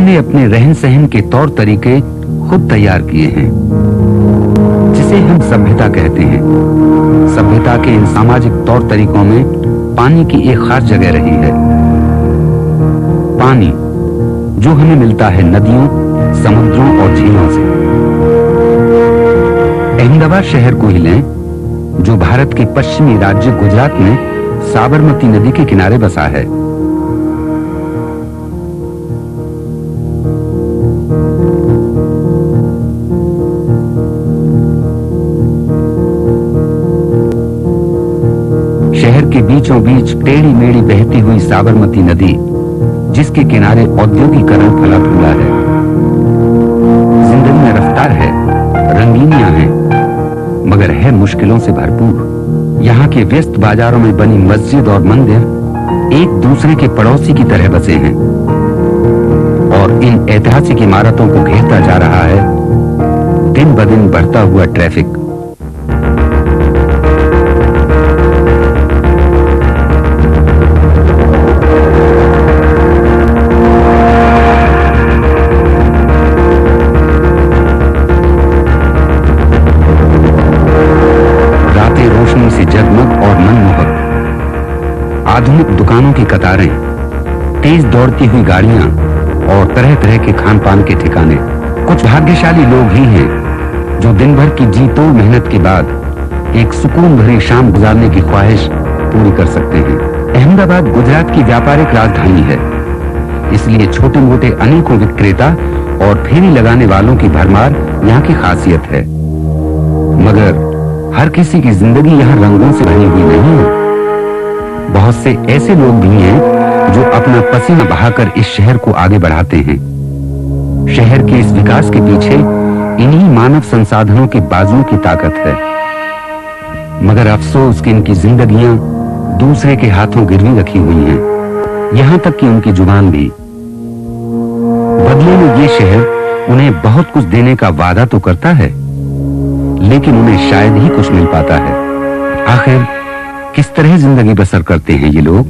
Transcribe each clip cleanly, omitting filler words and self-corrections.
हमने अपने रहन सहन के तौर तरीके खुद तैयार किए हैं, जिसे हम सभ्यता कहते हैं। सभ्यता के इन सामाजिक तौर तरीकों में पानी की एक खास जगह रही है। पानी जो हमें मिलता है नदियों, समुद्रों और झीलों से। अहमदाबाद शहर को ही लें, जो भारत के पश्चिमी राज्य गुजरात में साबरमती नदी के किनारे बसा है। शहर के बीचों बीच टेढ़ी मेढ़ी बहती हुई साबरमती नदी, जिसके किनारे औद्योगिकरण फला फूला है। जिंदगी में रफ्तार है, रंगीनियां हैं, मगर है मुश्किलों से भरपूर। यहाँ के व्यस्त बाजारों में बनी मस्जिद और मंदिर एक दूसरे के पड़ोसी की तरह बसे हैं, और इन ऐतिहासिक इमारतों को घेरता जा रहा है दिन ब दिन बढ़ता हुआ ट्रैफिक। आधुनिक दुकानों की कतारें, तेज दौड़ती हुई गाड़ियां और तरह तरह के खान पान के ठिकाने। कुछ भाग्यशाली लोग ही हैं जो दिन भर की जी तोड़ मेहनत के बाद एक सुकून भरी शाम गुजारने की ख्वाहिश पूरी कर सकते हैं। अहमदाबाद गुजरात की व्यापारिक राजधानी है, इसलिए छोटे मोटे अनेकों विक्रेता और फेरी लगाने वालों की भरमार यहाँ की खासियत है। मगर हर किसी की जिंदगी यहाँ रंगों से भरी हुई नहीं है। बहुत से ऐसे लोग भी हैं जो अपना पसीना बहाकर इस शहर को आगे बढ़ाते हैं। शहर के इस विकास के पीछे इन्हीं मानव संसाधनों के बाजुओं की ताकत है। मगर अफसोस कि इनकी जिंदगियां दूसरे के हाथों गिरवी रखी हुई हैं, यहां तक कि उनकी जुबान भी। बदले में ये शहर उन्हें बहुत कुछ देने का वादा तो करता है, लेकिन उन्हें शायद ही कुछ मिल पाता है। आखिर किस तरह जिंदगी बसर करते हैं ये लोग?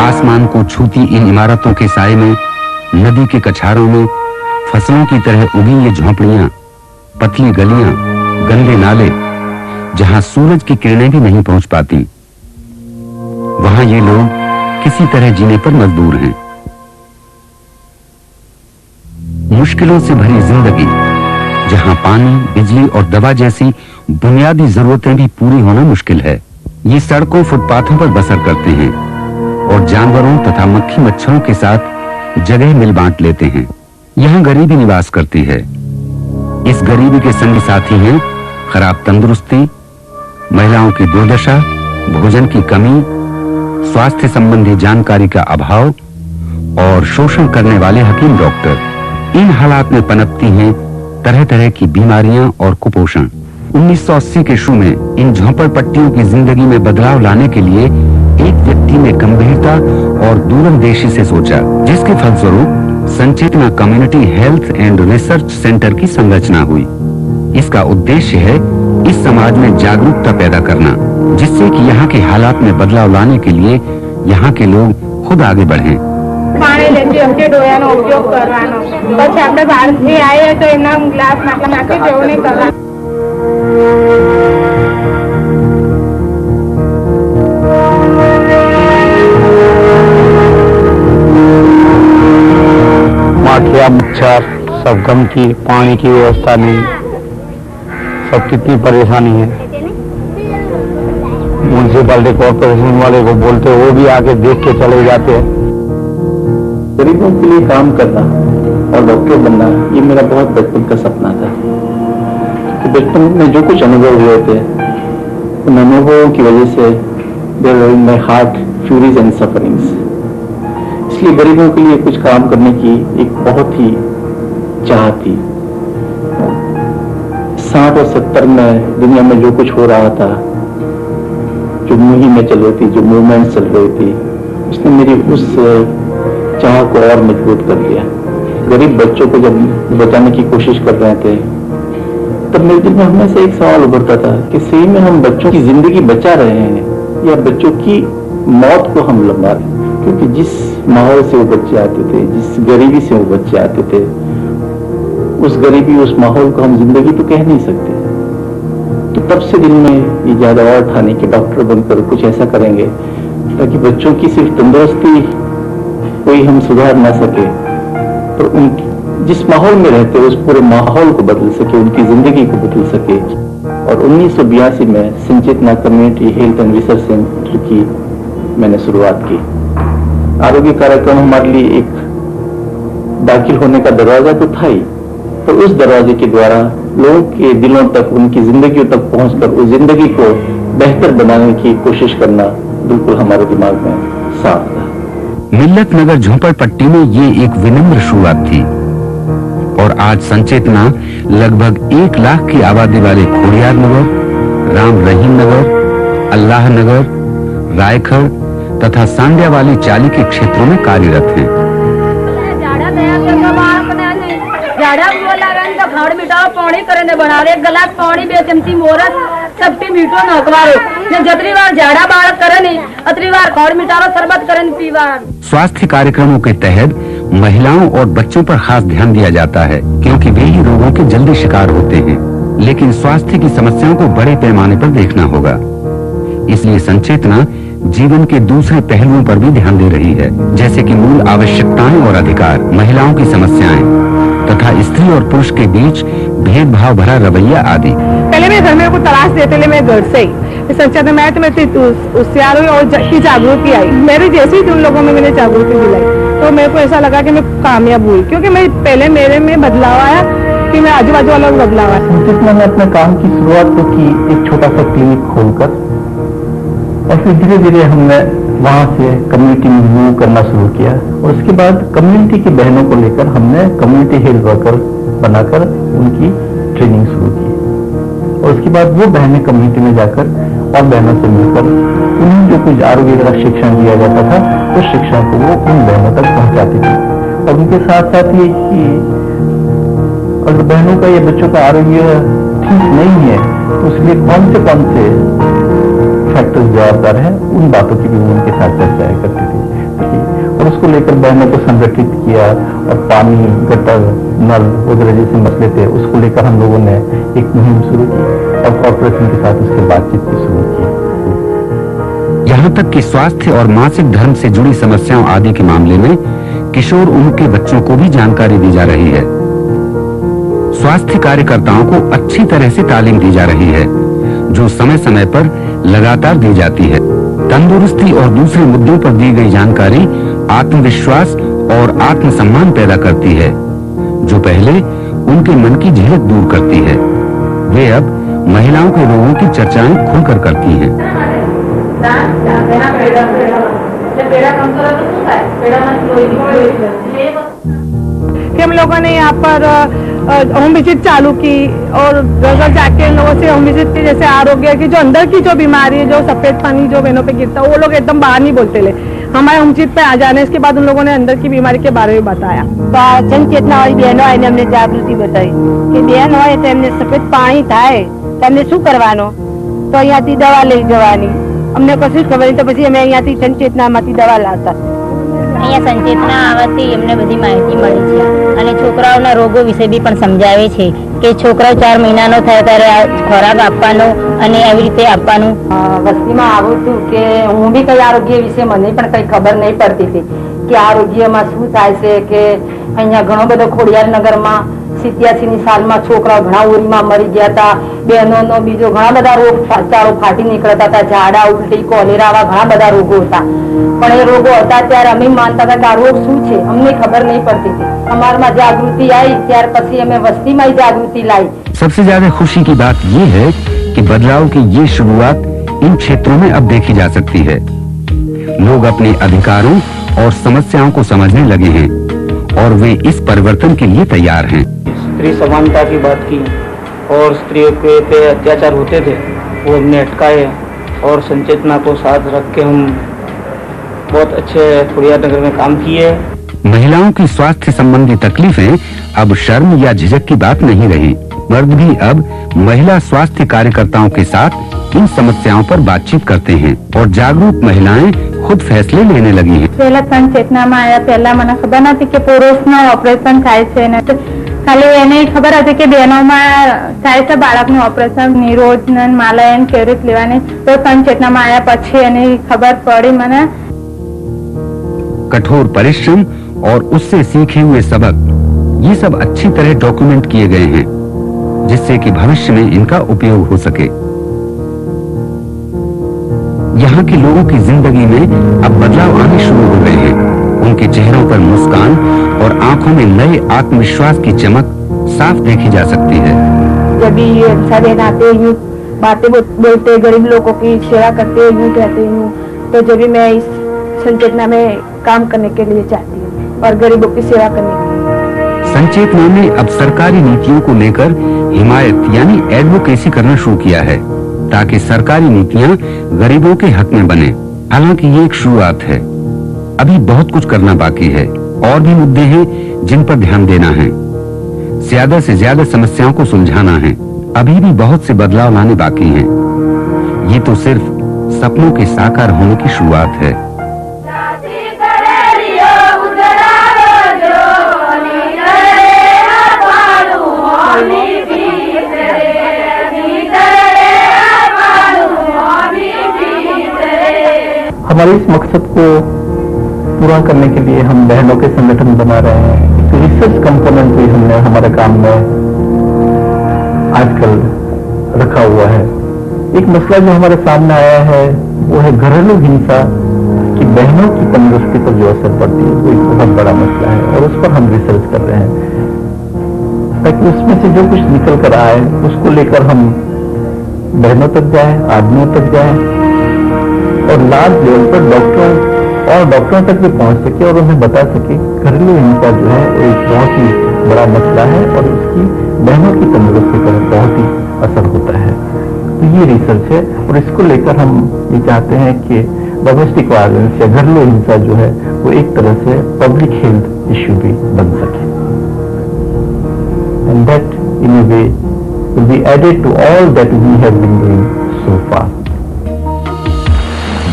आसमान को छूती इन इमारतों के साए में, नदी के कछारों में फसलों की तरह उगी ये झोंपड़ियां, पतली गलियां, गंदे नाले, जहां सूरज की किरणें भी नहीं पहुंच पाती, वहां ये लोग किसी तरह जीने पर मजबूर हैं। मुश्किलों से भरी जिंदगी, जहां पानी, बिजली और दवा जैसी बुनियादी जरूरतें भी पूरी होना मुश्किल है। ये सड़कों, फुटपाथों पर बसर करते हैं और जानवरों तथा मक्खी मच्छरों के साथ जगह मिल बांट लेते हैं। यहाँ गरीबी निवास करती है। इस गरीबी के संग साथी हैं खराब तंदुरुस्ती, महिलाओं की दुर्दशा, भोजन की कमी, स्वास्थ्य संबंधी जानकारी का अभाव और शोषण करने वाले हकीम डॉक्टर। इन हालात में पनपती हैं तरह तरह की बीमारियां और कुपोषण। 1980 के शुरू में इन झोंपड़पट्टियों की जिंदगी में बदलाव लाने के लिए एक व्यक्ति ने गंभीरता और दूरंदेशी से सोचा, जिसके फलस्वरूप Sanchetna community health and research centre की संरचना हुई। इसका उद्देश्य है इस समाज में जागरूकता पैदा करना, जिससे कि यहाँ के हालात में बदलाव लाने के लिए यहाँ के लोग खुद आगे बढ़ें। पानी लेती हमके डोयानो उपयोग करवानो, પછી આપણે બહારથી આવીએ તો એના ગ્લાસ નાખી જેવું નહીં કરવા। माखिया, मच्छर, सब गंदगी, पानी की व्यवस्था नहीं, सब कितनी परेशानी है। म्यूनसिपालिटी कॉर्पोरेशन वाले को बोलते वो भी आके देख के चले जाते हैं। गरीबों के लिए काम करना और डॉक्टर बनना, ये मेरा बहुत बचपन का सपना था। तो बचपन में जो कुछ अनुभव हुए थे, उन अनुभवों की वजह से there were in my heart furies and sufferings. इसलिए गरीबों के लिए कुछ काम करने की एक बहुत ही चाह थी। 60 और 70 में दुनिया में जो कुछ हो रहा था, जो मुहिमें चल रही थी, जो मूवमेंट चल रही थी, उसने मेरी उस चाह को और मजबूत कर लिया। गरीब बच्चों को जब बचाने की कोशिश कर रहे थे, तब मेरे दिल में हमेशा एक सवाल उभरता था कि सही में हम बच्चों की जिंदगी बचा रहे हैं या बच्चों की मौत को हम लंबा रहे हैं। क्योंकि जिस माहौल से वो बच्चे आते थे, जिस गरीबी से वो बच्चे आते थे, उस गरीबी, उस माहौल को हम जिंदगी तो कह नहीं सकते। तो तब से दिल में ये ज्यादा और ठाने के डॉक्टर बनकर कुछ ऐसा करेंगे ताकि बच्चों की सिर्फ तंदुरुस्ती कोई हम सुधार ना सके, पर उनकी जिस माहौल में रहते उस पूरे माहौल को बदल सके, उनकी जिंदगी को बदल सके। और 1982 में Sanchetna community health and research centre की मैंने शुरुआत की। आरोग्य कार्यक्रम हमारे लिए एक दाखिल होने का दरवाजा तो था ही, पर उस दरवाजे के द्वारा लोगों के दिलों तक, उनकी जिंदगियों तक पहुंचकर उस जिंदगी को बेहतर बनाने की कोशिश करना बिल्कुल हमारे दिमाग में साफ था। मिल्लत नगर झोपड़पट्टी में ये एक विनम्र शुरुआत थी और आज संचेतना लगभग 1 लाख की आबादी वाले खोड़ियार नगर, राम रहीम नगर, अल्लाह नगर, रायखड़ तथा सांडिया वाली चाली के क्षेत्रों में कार्यरत है। झाड़ा बोला रंग तो खाड़ मिटाओ पानी करे ने बना रहे, गिलास पानी बे चमची मोरस सबटी मीठो नकवारो ने जतरी बार झाड़ा बाड़ करे ने अतरी बार खाड़ मिटाओ शरबत करे ने पीवार। स्वास्थ्य कार्यक्रमों के तहत महिलाओं और बच्चों पर खास ध्यान दिया जाता है क्योंकि वे ही रोगों के जल्दी शिकार होते हैं, लेकिन स्वास्थ्य की समस्याओं को बड़े पैमाने पर देखना होगा। इसलिए संचेतना जीवन के दूसरे पहलुओं पर भी ध्यान दे रही है, जैसे कि मूल आवश्यकताएं और अधिकार, महिलाओं की समस्याएं तथा स्त्री और पुरुष के बीच भेदभाव भरा रवैया आदि। पहले मेरे घर में को तलाश देते ले मैं घर से ही संचेतना में मैं उससे आ रही और जागृति आई मेरे जैसे ही उन लोगों में मैंने जागृति दिलाई, तो मेरे को ऐसा लगा कि मैं कामयाब हुई, क्योंकि मैं पहले मेरे में बदलाव आया कि मैं आजू बाजू वालों को बदलाव आया। संचेतना ने अपने काम की शुरुआत तो की एक छोटा सा क्लिनिक खोलकर, और फिर धीरे धीरे हमने वहां से कम्युनिटी में मूव करना शुरू किया और उसके बाद कम्युनिटी की बहनों को लेकर हमने कम्युनिटी हेल्थ वर्कर बनाकर उनकी ट्रेनिंग शुरू की। और उसके बाद वो बहनें कम्युनिटी में जाकर और बहनों से मिलकर उन्हें जो कुछ आरोग्य का शिक्षण दिया जाता था उस शिक्षण को वो उन बहनों तक पहुंचाती थी। और उनके साथ साथ ये कि अगर बहनों का या बच्चों का आरोग्य ठीक नहीं है तो उसलिए कौन से फैक्टर्स जवाबदार है, उन बातों की भी उनके साथ चर्चाएं करती थी। और उसको लेकर बहनों को संगठित किया और पानी, गटर, नल वगैरह जैसे मसले थे उसको लेकर हम लोगों ने एक मुहिम शुरू की और कॉर्पोरेशन के साथ उसकी बातचीत भी शुरू की। यहाँ तक कि स्वास्थ्य और मासिक धर्म से जुड़ी समस्याओं आदि के मामले में किशोर उम्र के बच्चों को भी जानकारी दी जा रही है। स्वास्थ्य कार्यकर्ताओं को अच्छी तरह से तालीम दी जा रही है जो समय समय पर लगातार दी जाती है। तंदुरुस्ती और दूसरे मुद्दों पर दी गई जानकारी आत्मविश्वास और आत्मसम्मान पैदा करती है जो पहले उनके मन की झिझक दूर करती है। वे अब महिलाओं के रोगों की चर्चाएं खुलकर करती हैं। कि हम लोगों ने यहाँ पर होम विजिट चालू की और घर जाके लोगों से होम विजिट की, जैसे आरोग्य की जो अंदर की जो बीमारी है, जो सफेद पानी जो बहनों पे गिरता है, वो लोग एकदम बाहर नहीं बोलते ले, हमारे होम विजिट पे आ जाने। इसके बाद उन लोगों ने अंदर की बीमारी के बारे में बताया। संचेतना वाली बहनों आईने हमने जागृति बताई कि बहन હોય તો એમને સફેદ પાણી થાય તો એમને શું કરવાનો, તો અહીંયાથી દવા લઈ જવાની। અમને કશું ખબર નહીં, તો પછી અમે અહીંયાથી સંચેતનામાંથી દવા લાવતા। અહીંયા સંચેतना આવવાથી એમને બધી માહિતી મળી છે અને છોકરાઓના રોગો વિશે બી પણ સમજાવે છે કે છોકરાઓ 4 મહિનાનો થાય ત્યારે ખોરાક આપવાનો અને આવી રીતે આપવાનું। વસ્તીમાં આવું છું કે હું બી કઈ આરોગ્ય વિશે મને પણ કઈ ખબર નહીં પડતી હતી કે આરોગ્યમાં શું થાય છે, કે અહીંયા ઘણો બધો ખોડિયાર નગરમાં 87ની સાલમાં છોકરાઓ ઘણા ઓરીમાં મરી ગયા હતા, બહેનોનો બીજો ઘણા બધા રોગ ચારો ફાટી નીકળતા હતા, ઝાડા, ઉલટી, કોલેરા આવા ઘણા બધા રોગો હતા। પણ એ રોગો હતા ત્યારે અમે માનતા હતા કે આ રોગ શું છે, અમને ખબર નહીં પડતી હતી। અમારામાં જાગૃતિ आई, ત્યાર પછી અમે વસ્તીમાં જાગૃતિ लाई। सबसे ज्यादा खुशी की बात ये है कि बदलाव की ये शुरुआत इन क्षेत्रों में अब देखी जा सकती है। लोग अपने अधिकारों और समस्याओं को समझने लगे हैं और वे इस परिवर्तन के लिए तैयार हैं। स्त्री समानता की बात की और स्त्रियों के पे अत्याचार होते थे वो हमने अटकाए और संचेतना को साथ रख के हम बहुत अच्छे खोड़ियार नगर में काम किए। महिलाओं की स्वास्थ्य संबंधी तकलीफें अब शर्म या झिझक की बात नहीं रही। मर्द भी अब महिला स्वास्थ्य कार्यकर्ताओं के साथ इन समस्याओं पर बातचीत करते हैं और जागरूक महिलाएं खुद फैसले लेने लगी हैं। પહેલા સંચેતનામાં આવ્યા પહેલા મને ખબર નથી કે પુરુષનું ઓપરેશન થાય છે ને ખાલી એને ખબર હતી કે બહેનોમાં થાય છે બાળકનું ઓપરેશન નિરોધન માલયન કેવી રીતે લેવાની તો સંચેતનામાં આવ્યા પછી એની ખબર પડી મને। कठोर परिश्रम और उससे सीखे हुए सबक, ये सब अच्छी तरह डॉक्यूमेंट किए गए हैं जिससे कि भविष्य में इनका उपयोग हो सके। यहाँ के लोगों की जिंदगी में अब बदलाव आने शुरू हो गए हैं। उनके चेहरों पर मुस्कान और आंखों में नए आत्मविश्वास की चमक साफ देखी जा सकती है। जब ये अच्छा दिन आते यूँ बातें बोलते गरीब लोगों की सेवा करते यूँ कहते यूँ तो जब भी मैं इस संचेतना में काम करने के लिए चाहती हूँ और गरीबों की सेवा करने के लिए। संचेतना ने अब सरकारी नीतियों को लेकर हिमायत यानी एडवोकेसी करना शुरू किया है ताकि सरकारी नीतियां गरीबों के हक में बने। हालांकि ये एक शुरुआत है, अभी बहुत कुछ करना बाकी है। और भी मुद्दे हैं जिन पर ध्यान देना है, ज्यादा से ज्यादा समस्याओं को सुलझाना है। अभी भी बहुत से बदलाव लाने बाकी हैं। ये तो सिर्फ सपनों के साकार होने की शुरुआत है। हमारे इस मकसद को पूरा करने के लिए हम बहनों के संगठन बना रहे हैं। तो रिसर्च कंपोनेंट भी हमने हमारे काम में आजकल रखा हुआ है। एक मसला जो हमारे सामने आया है वो है घरेलू हिंसा की बहनों की तंदुरुस्ती पर जो असर पड़ती है, वो एक बहुत बड़ा मसला है और उस पर हम रिसर्च कर रहे हैं ताकि उसमें से जो कुछ निकल कर आए उसको लेकर हम बहनों तक जाए, आदमियों तक जाए और लार्ज लेवल पर डॉक्टरों तक भी पहुंच सके और उन्हें बता सके घरेलू हिंसा जो है वो एक बहुत ही बड़ा मसला है और उसकी बहनों की तंदुरुस्ती पर बहुत ही असर होता है। तो ये रिसर्च है और इसको लेकर हम ये चाहते हैं कि डोमेस्टिक वायलेंस या घरेलू हिंसा जो है वो एक तरह से पब्लिक हेल्थ इश्यू भी बन सके and that in a way will be added to all that we have been doing so far.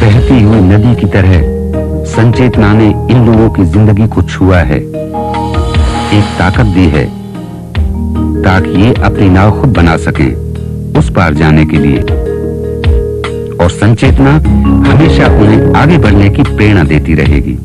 बहती हुई नदी की तरह संचेतना ने इन लोगों की जिंदगी को छुआ है, एक ताकत दी है ताकि ये अपनी नाव खुद बना सकें उस पार जाने के लिए। और संचेतना हमेशा उन्हें आगे बढ़ने की प्रेरणा देती रहेगी।